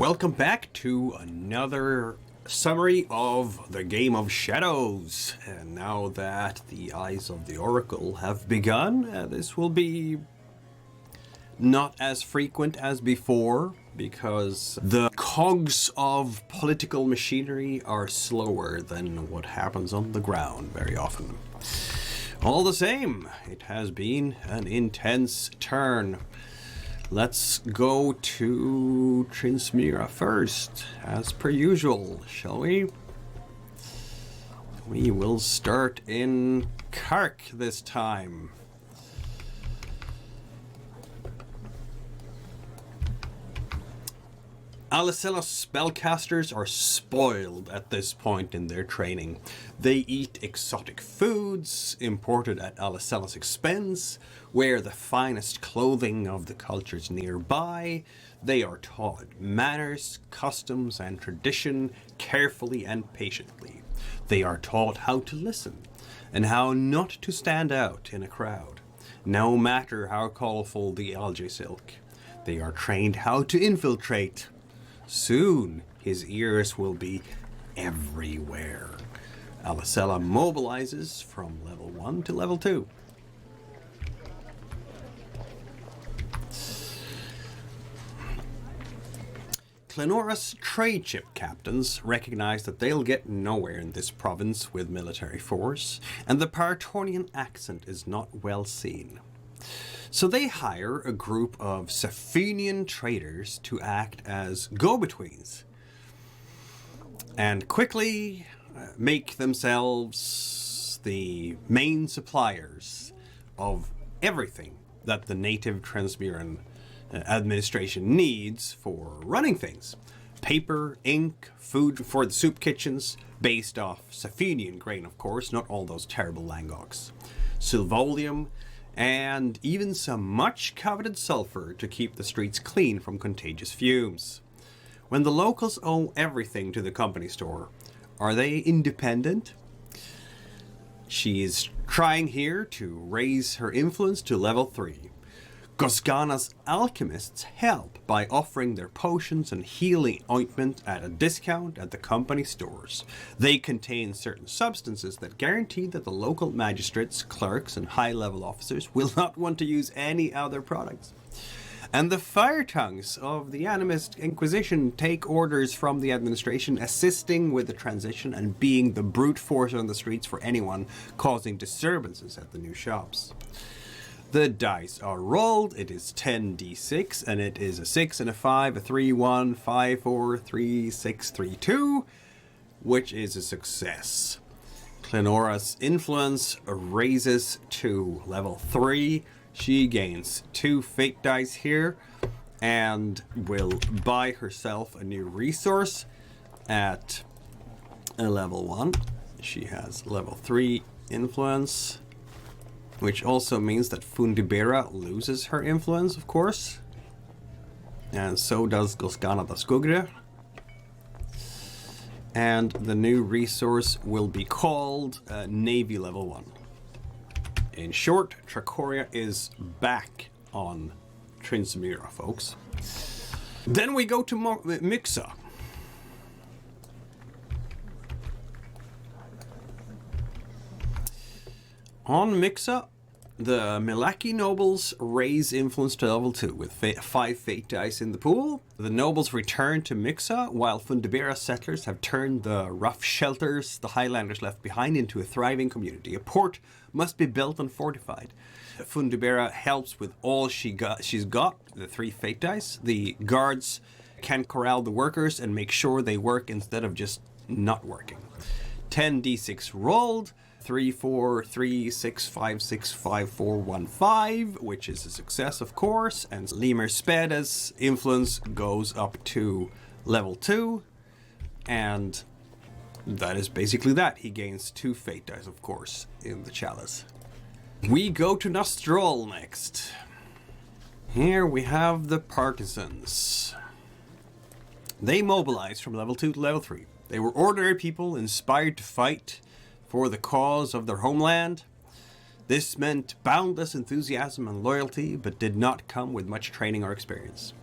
Welcome back to another summary of the Game of Shadows. And now that the Eyes of the Oracle have begun, this will be not as frequent as before because the cogs of political machinery are slower than what happens on the ground very often. All the same, it has been an intense turn. Let's go to Trinsmira first, as per usual, shall we? We will start in Kark this time. Alicella's spellcasters are spoiled at this point in their training. They eat exotic foods imported at Alicella's expense, wear the finest clothing of the cultures nearby. They are taught manners, customs, and tradition carefully and patiently. They are taught how to listen and how not to stand out in a crowd, no matter how colorful the algae silk. They are trained how to infiltrate. Soon, his ears will be everywhere. Alicella mobilizes from level 1 to level 2. Clenora's trade ship captains recognize that they'll get nowhere in this province with military force, and the Paratonian accent is not well seen. So they hire a group of Saphenian traders to act as go-betweens and quickly make themselves the main suppliers of everything that the native Transmiran administration needs for running things. Paper, ink, food for the soup kitchens, based off Saphenian grain, of course, not all those terrible langoks. Sylvolium, and even some much coveted sulfur to keep the streets clean from contagious fumes. When the locals owe everything to the company store, are they independent? She is trying here to raise her influence to level 3. Gosgana's alchemists help by offering their potions and healing ointment at a discount at the company stores. They contain certain substances that guarantee that the local magistrates, clerks, and high-level officers will not want to use any other products. And the fire tongues of the Animist Inquisition take orders from the administration, assisting with the transition and being the brute force on the streets for anyone causing disturbances at the new shops. The dice are rolled. It is 10d6, and it is a 6 and a 5, a 3, 1, 5, 4, 3, 6, 3, 2, which is a success. Clenora's influence raises to level 3. She gains 2 fate dice here and will buy herself a new resource at a level 1. She has level 3 influence, which also means that Fundibera loses her influence, of course. And so does Gosgana the Skugre. And the new resource will be called Navy Level 1. In short, Trachoria is back on Trinsmira, folks. Then we go to Mixa. On Mixa, the Milaki nobles raise influence to level 2 with 5 fate dice in the pool. The nobles return to Mixa, while Fundibera settlers have turned the rough shelters the Highlanders left behind into a thriving community. A port must be built and fortified. Fundibera helps with all she's got, the 3 fate dice. The guards can corral the workers and make sure they work instead of just not working. 10d6 rolled. 3, 4, 3, 6, 5, 6, 5, 4, 1, 5, which is a success, of course. And Lemur Speda's influence goes up to level 2. And that is basically that. He gains 2 fate dice, of course, in the chalice. We go to Nostrol next. Here we have the partisans. They mobilize from level 2 to level 3. They were ordinary people inspired to fight for the cause of their homeland. This meant boundless enthusiasm and loyalty, but did not come with much training or experience.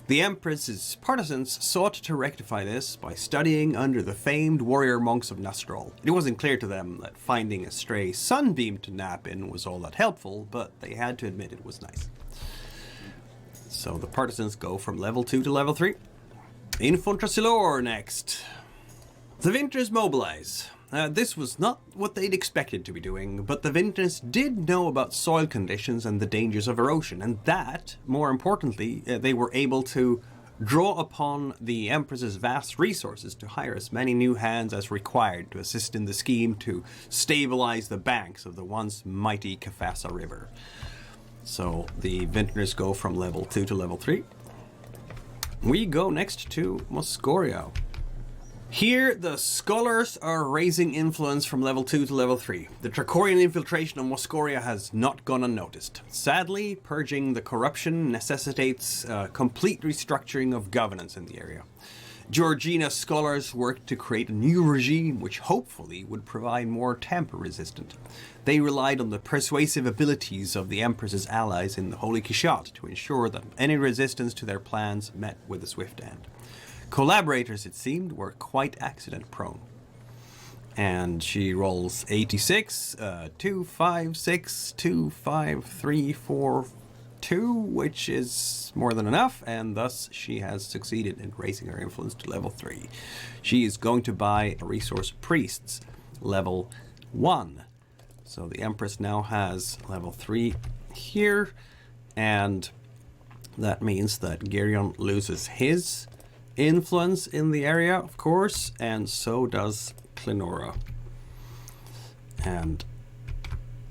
The Empress's partisans sought to rectify this by studying under the famed warrior monks of Nastrol. It wasn't clear to them that finding a stray sunbeam to nap in was all that helpful, but they had to admit it was nice. So the partisans go from level 2 to level 3. Infantrasilor next. The Vintners mobilize. This was not what they'd expected to be doing, but the Vintners did know about soil conditions and the dangers of erosion, and that, more importantly, they were able to draw upon the Empress's vast resources to hire as many new hands as required to assist in the scheme to stabilize the banks of the once mighty Kafasa River. So the Vintners go from level 2 to level 3. We go next to Moscoria. Here, the scholars are raising influence from level 2 to level 3. The Trachorian infiltration of Moscoria has not gone unnoticed. Sadly, purging the corruption necessitates complete restructuring of governance in the area. Georgina scholars worked to create a new regime which hopefully would provide more temper-resistant. They relied on the persuasive abilities of the Empress's allies in the Holy Kishat to ensure that any resistance to their plans met with a swift end. Collaborators, it seemed, were quite accident-prone. And she rolls 86, 2, 5, 6, 2, 5, 3, 4, 2, which is more than enough, and thus she has succeeded in raising her influence to level 3. She is going to buy a resource priests level 1. So the Empress now has level 3 here, and that means that Geryon loses his influence in the area, of course, and so does Clenora. And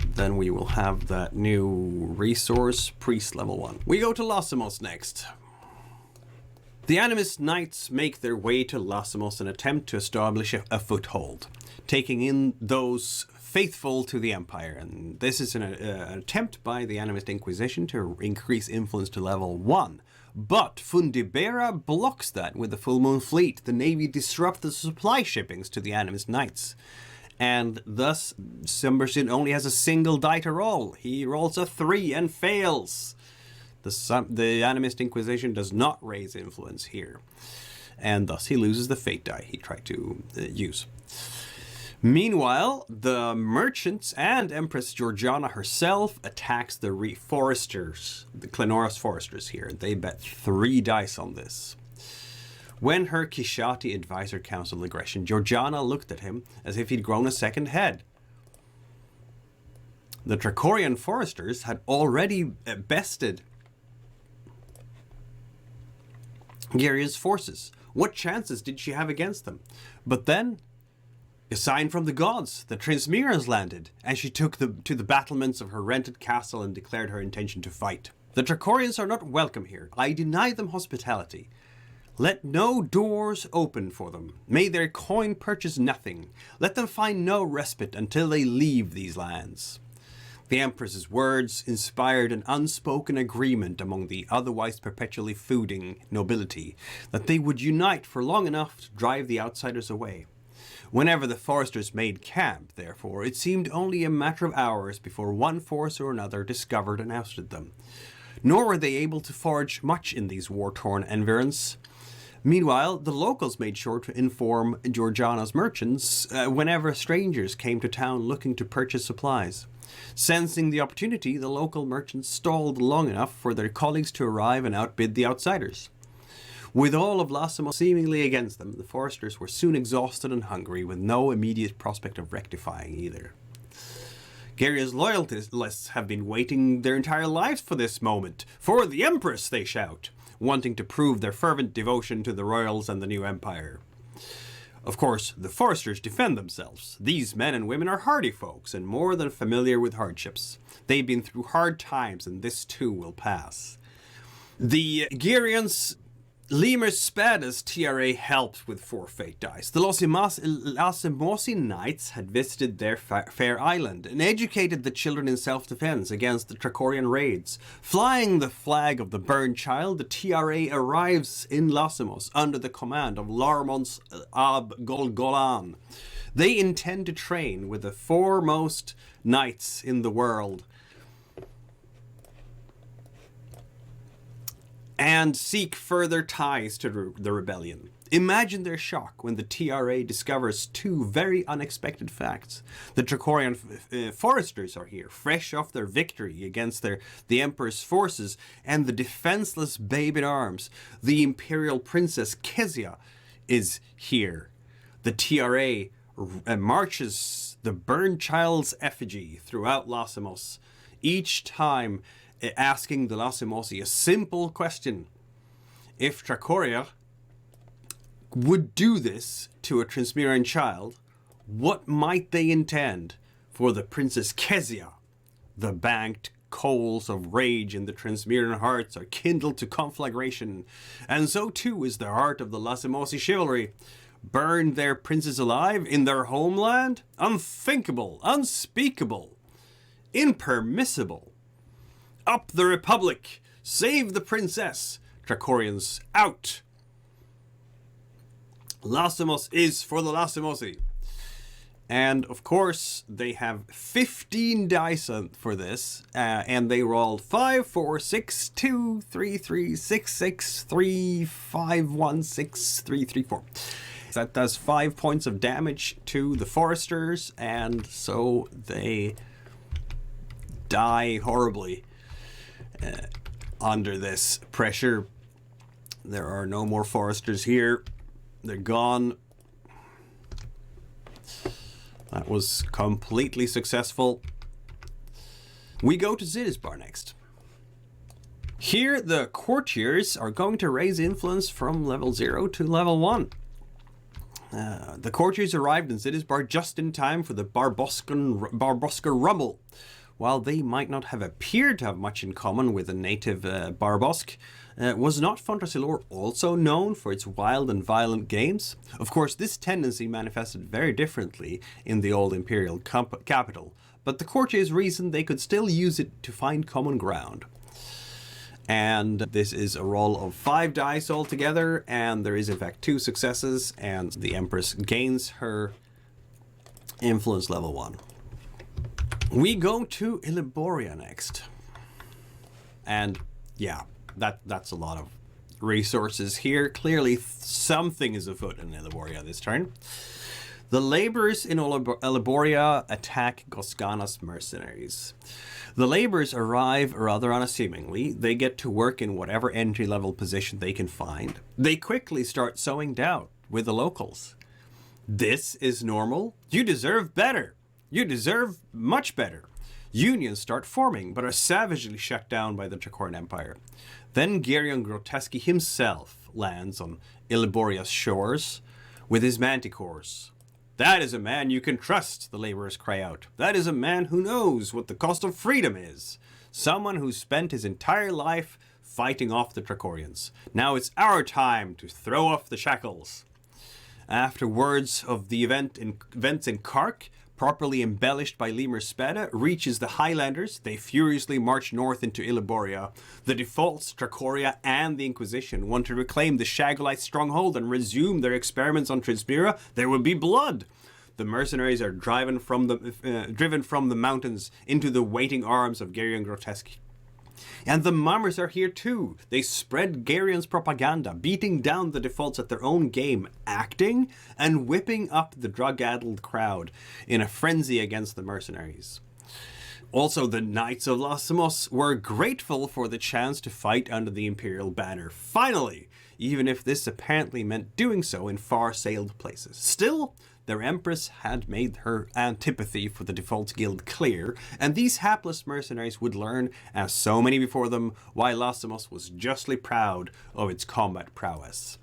then we will have that new resource priest level 1. We go to Lasamos next. The Animist Knights make their way to Lasamos and attempt to establish a foothold, taking in those faithful to the Empire. And this is an attempt by the Animist Inquisition to increase influence to level 1. But Fundibera blocks that with the Full Moon Fleet. The Navy disrupts the supply shippings to the Animist Knights. And thus, Sumberson only has a single die to roll. He rolls a 3 and fails. The Animist Inquisition does not raise influence here. And thus he loses the fate die he tried to use. Meanwhile, the merchants and Empress Georgiana herself attacks the foresters, the Clenora's foresters here. They bet 3 dice on this. When her Kishati advisor counseled aggression, Georgiana looked at him as if he'd grown a second head. The Trachorian foresters had already bested Gyria's forces. What chances did she have against them? But then, a sign from the gods. The Transmirans landed, and she took to the battlements of her rented castle and declared her intention to fight. The Trachorians are not welcome here. I deny them hospitality. Let no doors open for them. May their coin purchase nothing. Let them find no respite until they leave these lands. The Empress's words inspired an unspoken agreement among the otherwise perpetually fooding nobility that they would unite for long enough to drive the outsiders away. Whenever the foresters made camp, therefore, it seemed only a matter of hours before one force or another discovered and ousted them. Nor were they able to forage much in these war-torn environs. Meanwhile, the locals made sure to inform Georgiana's merchants whenever strangers came to town looking to purchase supplies. Sensing the opportunity, the local merchants stalled long enough for their colleagues to arrive and outbid the outsiders. With all of Lasamos seemingly against them, the foresters were soon exhausted and hungry, with no immediate prospect of rectifying either. Gyria's loyalists have been waiting their entire lives for this moment. For the Empress, they shout, wanting to prove their fervent devotion to the royals and the new empire. Of course, the foresters defend themselves. These men and women are hardy folks and more than familiar with hardships. They've been through hard times, and this too will pass. The Gyrians Lemur's Spada's TRA helped with 4 fate dice. The Lasimosi Knights had visited their fair island and educated the children in self-defense against the Trachorian raids. Flying the flag of the burned child, the TRA arrives in Lasimos under the command of Larmons Ab Golgolan. They intend to train with the foremost knights in the world. and seek further ties to the rebellion. Imagine their shock when the TRA discovers two very unexpected facts. The Trachorian foresters are here, fresh off their victory against the Emperor's forces, and the defenseless babe in arms, the Imperial Princess Kezia, is here. The TRA marches the burned child's effigy throughout Lasimos, each time asking the Lasimosi a simple question. If Trachoria would do this to a Transmirian child, what might they intend for the Princess Kezia? The banked coals of rage in the Transmirian hearts are kindled to conflagration, and so too is the heart of the Lasimosi chivalry. Burn their princes alive in their homeland? Unthinkable, unspeakable, impermissible. Up the Republic! Save the princess! Trachorians, out! Lasimos is for the Lasimosi. And of course, they have 15 dice for this, and they rolled 5, 4, 6, 2, 3, 3, 6, 6, 3, 5, 1, 6, 3, 3, 4. That does 5 points of damage to the foresters, and so they die horribly under this pressure. There are no more foresters here. They're gone. That was completely successful. We go to Zidisbar next. Here, the courtiers are going to raise influence from level 0 to level 1. The courtiers arrived in Zidisbar just in time for the Barboska rumble. While they might not have appeared to have much in common with the native Barbosk, was not Fontasilor also known for its wild and violent games? Of course, this tendency manifested very differently in the old imperial capital, but the courtiers reasoned they could still use it to find common ground. And this is a roll of 5 dice altogether, and there is in fact 2 successes, and the Empress gains her influence level 1. We go to Iliboria next. And yeah, that's a lot of resources here. Clearly something is afoot in Iliboria this turn. The laborers in Iliboria attack Gosgana's mercenaries. The laborers arrive rather unassumingly. They get to work in whatever entry-level position they can find. They quickly start sowing doubt with the locals. This is normal? You deserve better. You deserve much better. Unions start forming, but are savagely shut down by the Trachorian Empire. Then Geryon Groteski himself lands on Iliboria's shores with his manticores. That is a man you can trust, the laborers cry out. That is a man who knows what the cost of freedom is. Someone who spent his entire life fighting off the Trachorians. Now it's our time to throw off the shackles. After words of the events in Kark, properly embellished by Lemur Spada, reaches the Highlanders, they furiously march north into Iliboria. The defaults, Trachoria, and the Inquisition want to reclaim the Shagolite stronghold and resume their experiments on Transmira. There will be blood. The mercenaries are driven from the mountains into the waiting arms of Geryon Groteski. And the mummers are here too. They spread Geryon's propaganda, beating down the defaults at their own game, acting and whipping up the drug-addled crowd in a frenzy against the mercenaries. Also, the Knights of Lasimos were grateful for the chance to fight under the Imperial banner. Finally, even if this apparently meant doing so in far-sailed places. Still, their Empress had made her antipathy for the default guild clear, and these hapless mercenaries would learn, as so many before them, why Lasimos was justly proud of its combat prowess.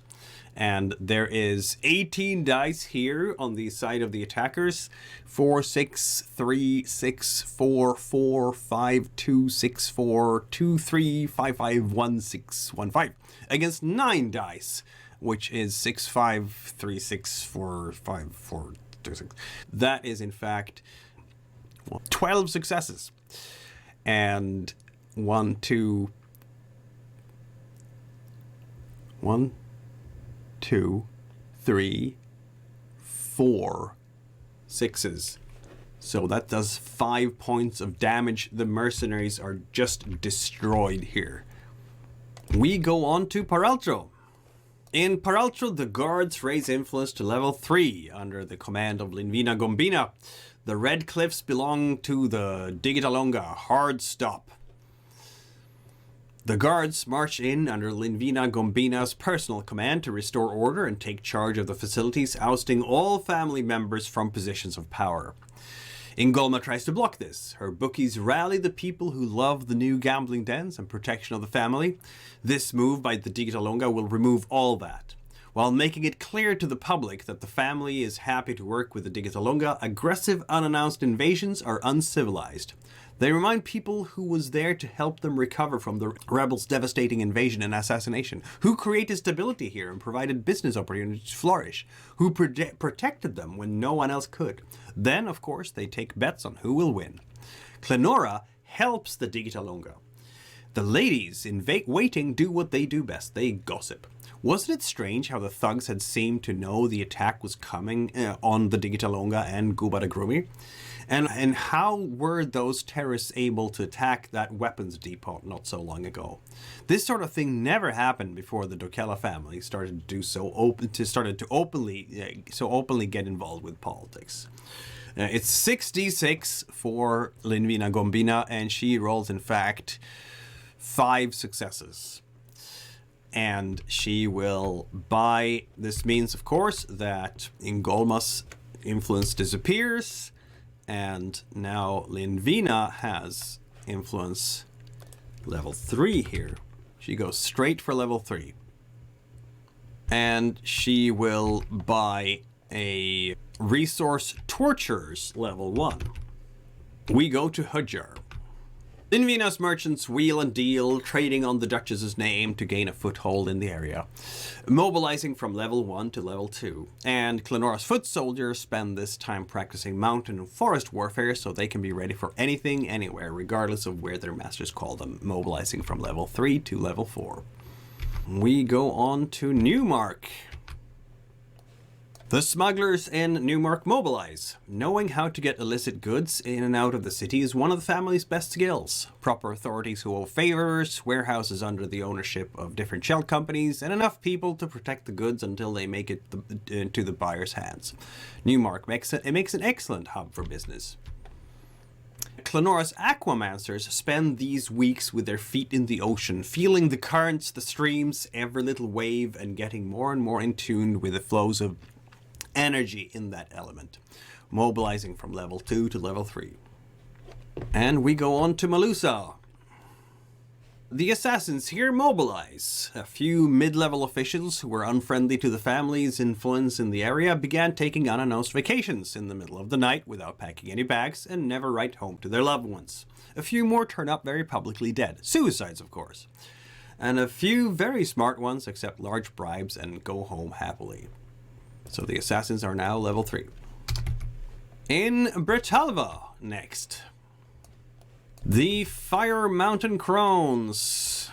And there is 18 dice here on the side of the attackers. 4, 6, 3, 6, 4, 4, 5, 2, 6, 4, 2, 3, 5, 5, 1, 6, 1, 5. Against 9 dice, which is 6, 5, 3, 6, 4, 5, 4, 2, 6. That is, in fact, 12 successes. And 1, 2, 3, 4 sixes. So that does 5 points of damage. The mercenaries are just destroyed here. We go on to Peraltro. In Peraltro, the guards raise influence to level 3 under the command of Linvina Gombina. The Red Cliffs belong to the Digitalonga. Hard stop. The guards march in under Linvina Gombina's personal command to restore order and take charge of the facilities, ousting all family members from positions of power. Ingolma tries to block this. Her bookies rally the people who love the new gambling dens and protection of the family. This move by the Digitalonga will remove all that, while making it clear to the public that the family is happy to work with the Digitalonga. Aggressive, unannounced invasions are uncivilized. They remind people who was there to help them recover from the rebels' devastating invasion and assassination, who created stability here and provided business opportunities to flourish, who protected them when no one else could. Then, of course, they take bets on who will win. Clenora helps the Digitalonga. The ladies in waiting do what they do best. They gossip. Wasn't it strange how the thugs had seemed to know the attack was coming on the Digitalonga and Gubadagrumi? And how were those terrorists able to attack that weapons depot not so long ago? This sort of thing never happened before the Dokela family started to do so openly get involved with politics. It's 6d6 for Linvina Gombina, and she rolls, in fact, 5 successes. And she will buy. This means, of course, that Ingolma's influence disappears. And now Linvina has influence level 3 here. She goes straight for level 3. And she will buy a resource torturers level 1. We go to Hujjar. Linvina's merchants wheel and deal, trading on the Duchess's name to gain a foothold in the area, mobilizing from level 1 to level 2. And Clenora's foot soldiers spend this time practicing mountain and forest warfare so they can be ready for anything, anywhere, regardless of where their masters call them, mobilizing from level 3 to level 4. We go on to Newmark. The smugglers in Newmark mobilize. Knowing how to get illicit goods in and out of the city is one of the family's best skills. Proper authorities who owe favors, warehouses under the ownership of different shell companies, and enough people to protect the goods until they make it to the buyer's hands. Newmark makes an excellent hub for business. Clenora's aquamancers spend these weeks with their feet in the ocean, feeling the currents, the streams, every little wave, and getting more and more in tune with the flows of energy in that element, mobilizing from level 2 to level 3. And we go on to Malusa. The assassins here mobilize. A few mid-level officials who were unfriendly to the family's influence in the area began taking unannounced vacations in the middle of the night without packing any bags and never write home to their loved ones. A few more turn up very publicly dead. Suicides, of course. And a few very smart ones accept large bribes and go home happily. So the assassins are now level 3. In Bretalva, next. The Fire Mountain Crones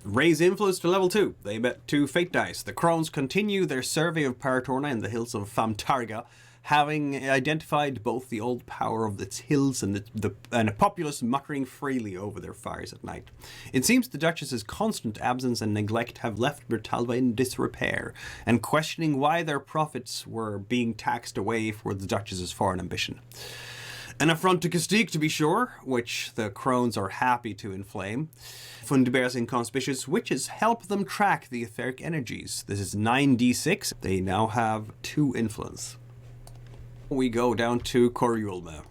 raise influence to level 2. They bet 2 fate dice. The Crones continue their survey of Paratorna in the hills of Famtarga, having identified both the old power of its hills and a populace muttering freely over their fires at night. It seems the Duchess's constant absence and neglect have left Bertalva in disrepair, and questioning why their profits were being taxed away for the Duchess's foreign ambition. An affront to Castique, to be sure, which the Crones are happy to inflame. Fundibear's inconspicuous witches help them track the etheric energies. This is 9d6. They now have 2 influence. We go down to Coriulme.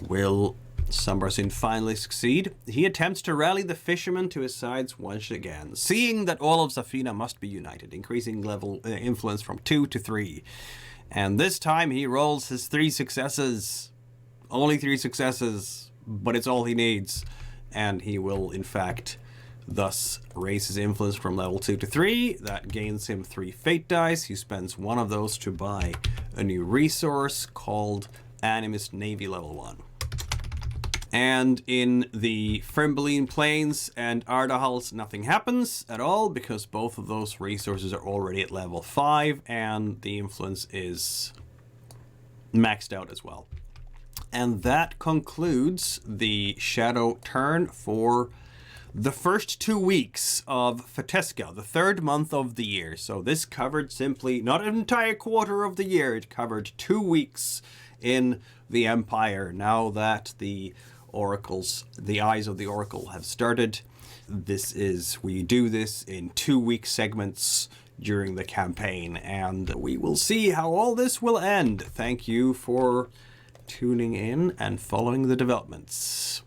Will Sumbersin finally succeed? He attempts to rally the fishermen to his sides once again, seeing that all of Zafina must be united, increasing level influence from 2 to 3. And this time he rolls his 3 successes. Only 3 successes, but it's all he needs. And he will, in fact, thus raise his influence from level 2 to 3. That gains him 3 fate dice. He spends 1 of those to buy a new resource called Animist Navy level 1. And in the Firmbeline Plains and Ardahals, nothing happens at all because both of those resources are already at level 5 and the influence is maxed out as well. And that concludes the shadow turn for the first 2 weeks of Feteska, the third month of the year. So this covered simply not an entire quarter of the year, it covered 2 weeks in the Empire. Now that the eyes of the Oracle have started, we do this in 2-week segments during the campaign, and we will see how all this will end. Thank you for tuning in and following the developments.